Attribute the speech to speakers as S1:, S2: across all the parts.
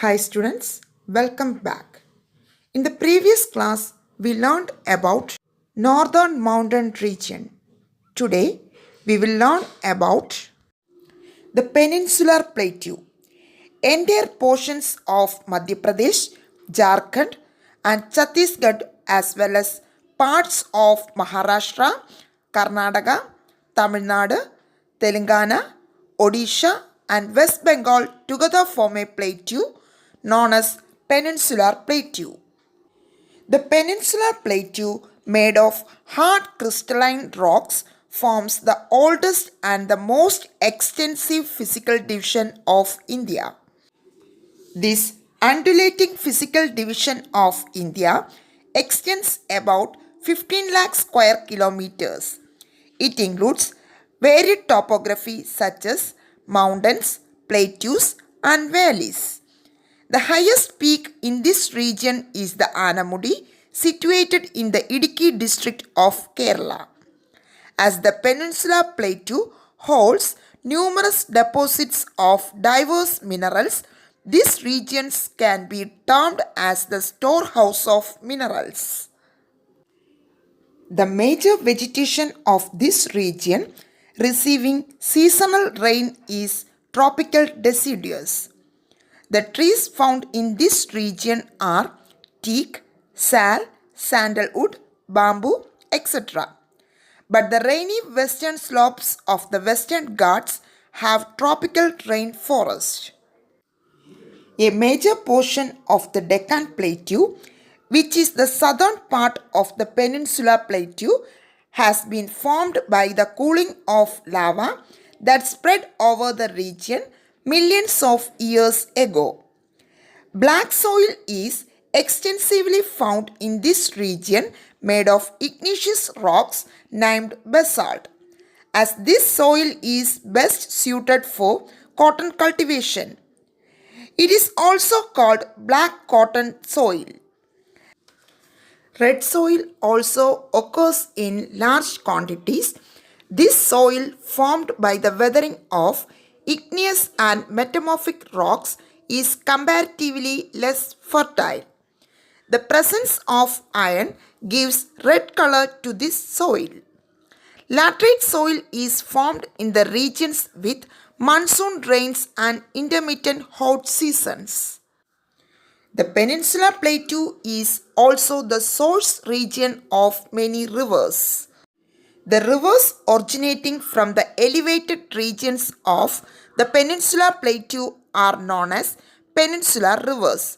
S1: Hi students, welcome back. In the previous class, we learned about Northern Mountain region. Today, we will learn about the Peninsular Plateau. Entire portions of Madhya Pradesh, Jharkhand and Chhattisgarh as well as parts of Maharashtra, Karnataka, Tamil Nadu, Telangana, Odisha and West Bengal together form a plateau known as Peninsular Plateau. The Peninsula Plateau, made of hard crystalline rocks, forms the oldest and the most extensive physical division of India. This undulating physical division of India extends about 15 lakh square kilometers. It includes varied topography such as mountains, plateaus and valleys. The highest peak in this region is the Anamudi, situated in the Idukki district of Kerala. As the Peninsula Plateau holds numerous deposits of diverse minerals, these regions can be termed as the storehouse of minerals. The major vegetation of this region receiving seasonal rain is tropical deciduous. The trees found in this region are teak, sal, sandalwood, bamboo, etc. But the rainy western slopes of the Western Ghats have tropical rainforest. A major portion of the Deccan Plateau, which is the southern part of the Peninsula Plateau, has been formed by the cooling of lava that spread over the region millions of years ago. Black soil is extensively found in this region made of igneous rocks named basalt, as this soil is best suited for cotton cultivation. It is also called black cotton soil. Red soil also occurs in large quantities. This soil, formed by the weathering of igneous and metamorphic rocks, is comparatively less fertile. The presence of iron gives red color to this soil. Laterite soil is formed in the regions with monsoon rains and intermittent hot seasons. The Peninsula Plateau is also the source region of many rivers. The rivers originating from the elevated regions of the Peninsula Plateau are known as Peninsular Rivers,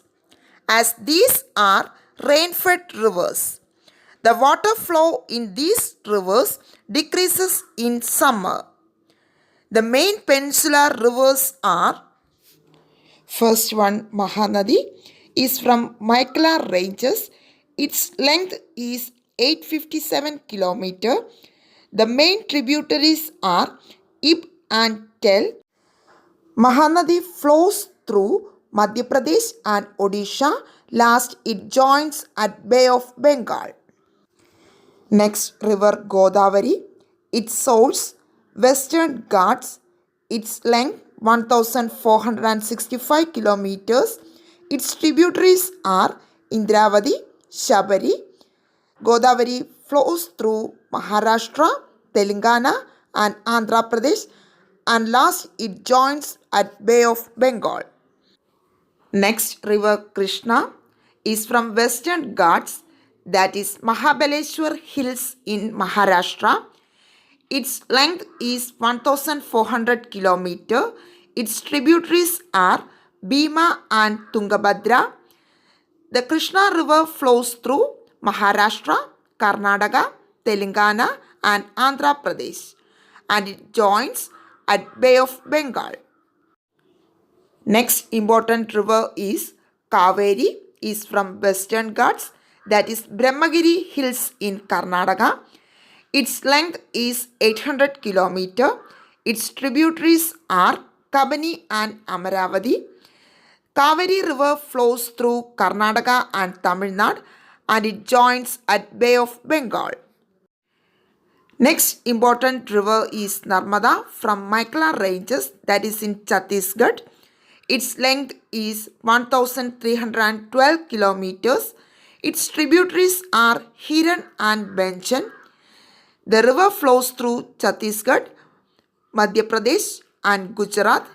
S1: as these are rain-fed rivers. The water flow in these rivers decreases in summer. The main peninsular rivers are: first one, Mahanadi, is from Mycala Ranges. Its length is 857 km. The main tributaries are Ib and Tel. Mahanadi flows through Madhya Pradesh and Odisha. Last, it joins at Bay of Bengal. Next, river Godavari. Its source, Western Ghats. Its length 1465 kilometers. Its tributaries are Indravati, Shabari. Godavari flows through Maharashtra, Telangana and Andhra Pradesh, and last it joins at Bay of Bengal. Next, river Krishna is from Western Ghats, that is Mahabaleshwar Hills in Maharashtra. Its length is 1400 km. Its tributaries are Bhima and Tungabhadra. The Krishna River flows through Maharashtra, Karnataka, Telangana and Andhra Pradesh, and it joins at Bay of Bengal. Next important river is Kaveri, is from Western Ghats, that is Brahmagiri Hills in Karnataka. Its length is 800 km. Its tributaries are Kabani and Amaravati. Kaveri River flows through Karnataka and Tamil Nadu, and it joins at Bay of Bengal. Next important river is Narmada from Mycala Ranges, that is in Chhattisgarh. Its length is 1312 kilometers. Its tributaries are Hiran and Benchan. The river flows through Chhattisgarh, Madhya Pradesh and Gujarat,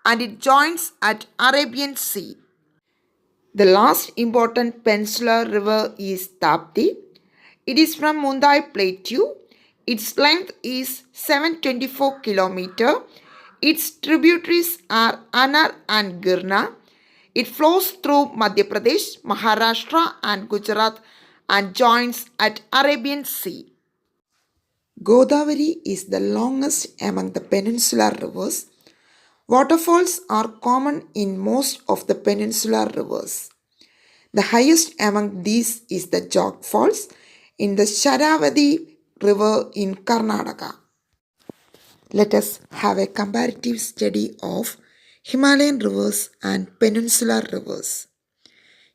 S1: and it joins at Arabian Sea. The last important peninsular river is Tapti. It is from Mundai Plateau. Its length is 724 km. Its tributaries are Anar and Girna. It flows through Madhya Pradesh, Maharashtra and Gujarat and joins at Arabian Sea. Godavari is the longest among the peninsular rivers. Waterfalls are common in most of the peninsular rivers. The highest among these is the Jog Falls in the Sharavati River in Karnataka. Let us have a comparative study of Himalayan rivers and peninsular rivers.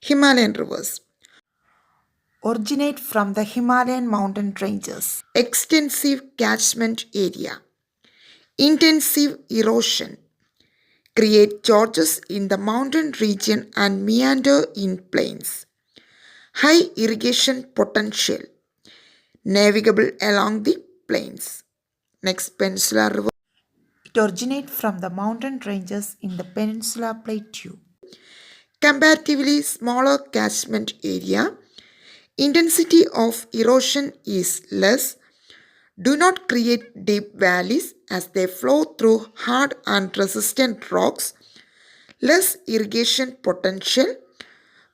S1: Himalayan rivers originate from the Himalayan mountain ranges. Extensive catchment area. Intensive erosion. Create gorges in the mountain region and meander in plains. High irrigation potential. Navigable along the plains. Next, Peninsular River. It originates from the mountain ranges in the Peninsula Plateau. Comparatively smaller catchment area. Intensity of erosion is less. Do not create deep valleys as they flow through hard and resistant rocks. Less irrigation potential.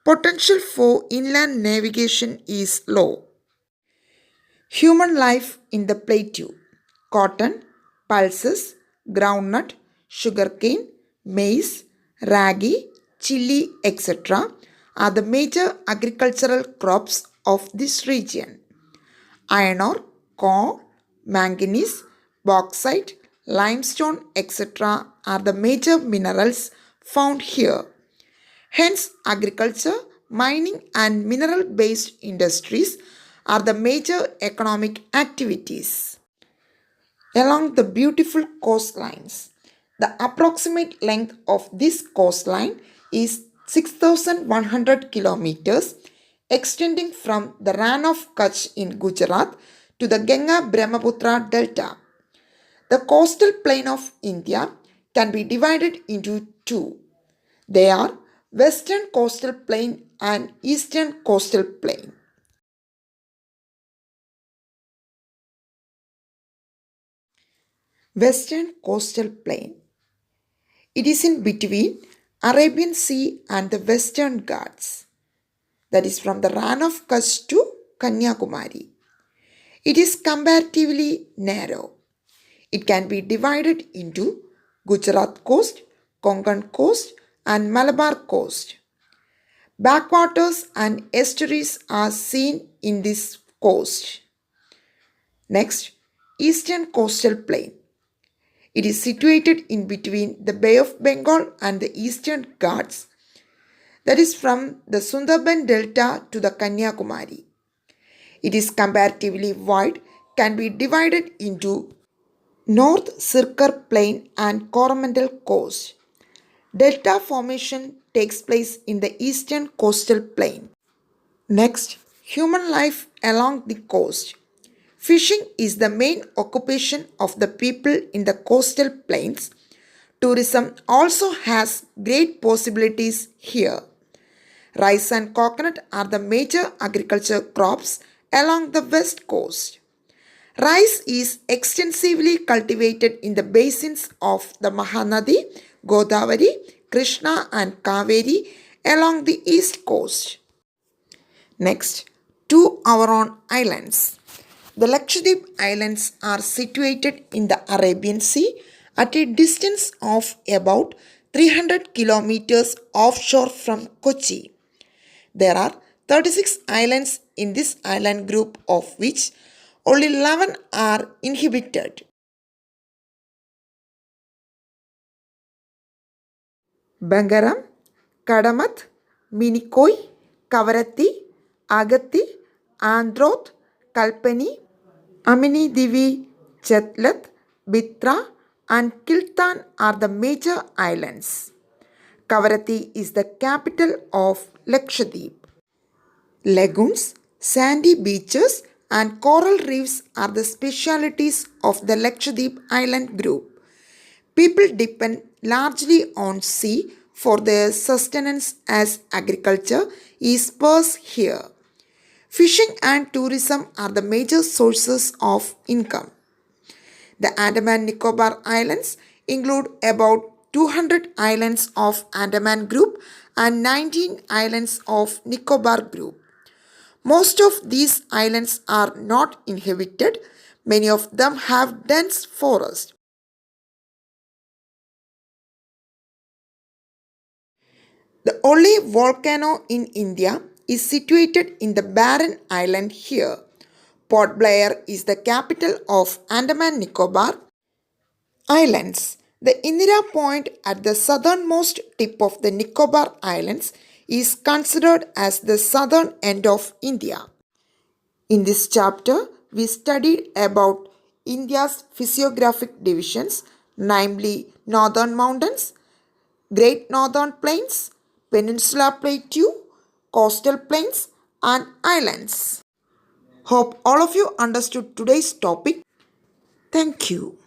S1: Potential for inland navigation is low. Human life in the plateau. Cotton, pulses, groundnut, sugarcane, maize, ragi, chili, etc. are the major agricultural crops of this region. Iron ore, coal, manganese, bauxite, limestone, etc. are the major minerals found here. Hence, agriculture, mining and mineral-based industries are the major economic activities. Along the beautiful coastlines, the approximate length of this coastline is 6,100 kilometers, extending from the Rann of Kutch in Gujarat to the Ganga-Brahmaputra Delta. The coastal plain of India can be divided into two. They are Western Coastal Plain and Eastern Coastal Plain. Western Coastal Plain. It is in between Arabian Sea and the Western Ghats. That is from the Rann of Kutch to Kanyakumari. It is comparatively narrow. It can be divided into Gujarat coast, Konkan coast and Malabar coast. Backwaters and estuaries are seen in this coast. Next, Eastern Coastal Plain. It is situated in between the Bay of Bengal and the Eastern Ghats, that is from the Sundarban Delta to the Kanyakumari. It is comparatively wide, can be divided into North Sirkar Plain and Coromandel Coast. Delta formation takes place in the Eastern Coastal Plain. Next, human life along the coast. Fishing is the main occupation of the people in the coastal plains. Tourism also has great possibilities here. Rice and coconut are the major agriculture crops along the west coast. Rice is extensively cultivated in the basins of the Mahanadi, Godavari, Krishna and Kaveri along the east coast. Next, two Awaron Islands. The Lakshadweep Islands are situated in the Arabian Sea at a distance of about 300 kilometers offshore from Kochi. There are 36 islands in this island group, of which only 11 are inhabited. Bangaram, Kadamat, Minikoi, Kavaratti, Agatti, Androth, Kalpani, Amini Divi, Chetlath, Bitra and Kiltan are the major islands. Kavaratti is the capital of Lakshadweep. Lagoons, sandy beaches, and coral reefs are the specialities of the Lakshadweep Island group. People depend largely on sea for their sustenance as agriculture is sparse here. Fishing and tourism are the major sources of income. The Andaman and Nicobar Islands include about 200 islands of Andaman Group and 19 islands of Nicobar Group. Most of these islands are not inhabited. Many of them have dense forest. The only volcano in India is situated in the barren island here. Port Blair is the capital of Andaman Nicobar Islands. The Indira Point at the southernmost tip of the Nicobar Islands is considered as the southern end of India. In this chapter, we studied about India's physiographic divisions, namely Northern Mountains, Great Northern Plains, Peninsula Plateau, Coastal Plains, and Islands. Hope all of you understood today's topic. Thank you.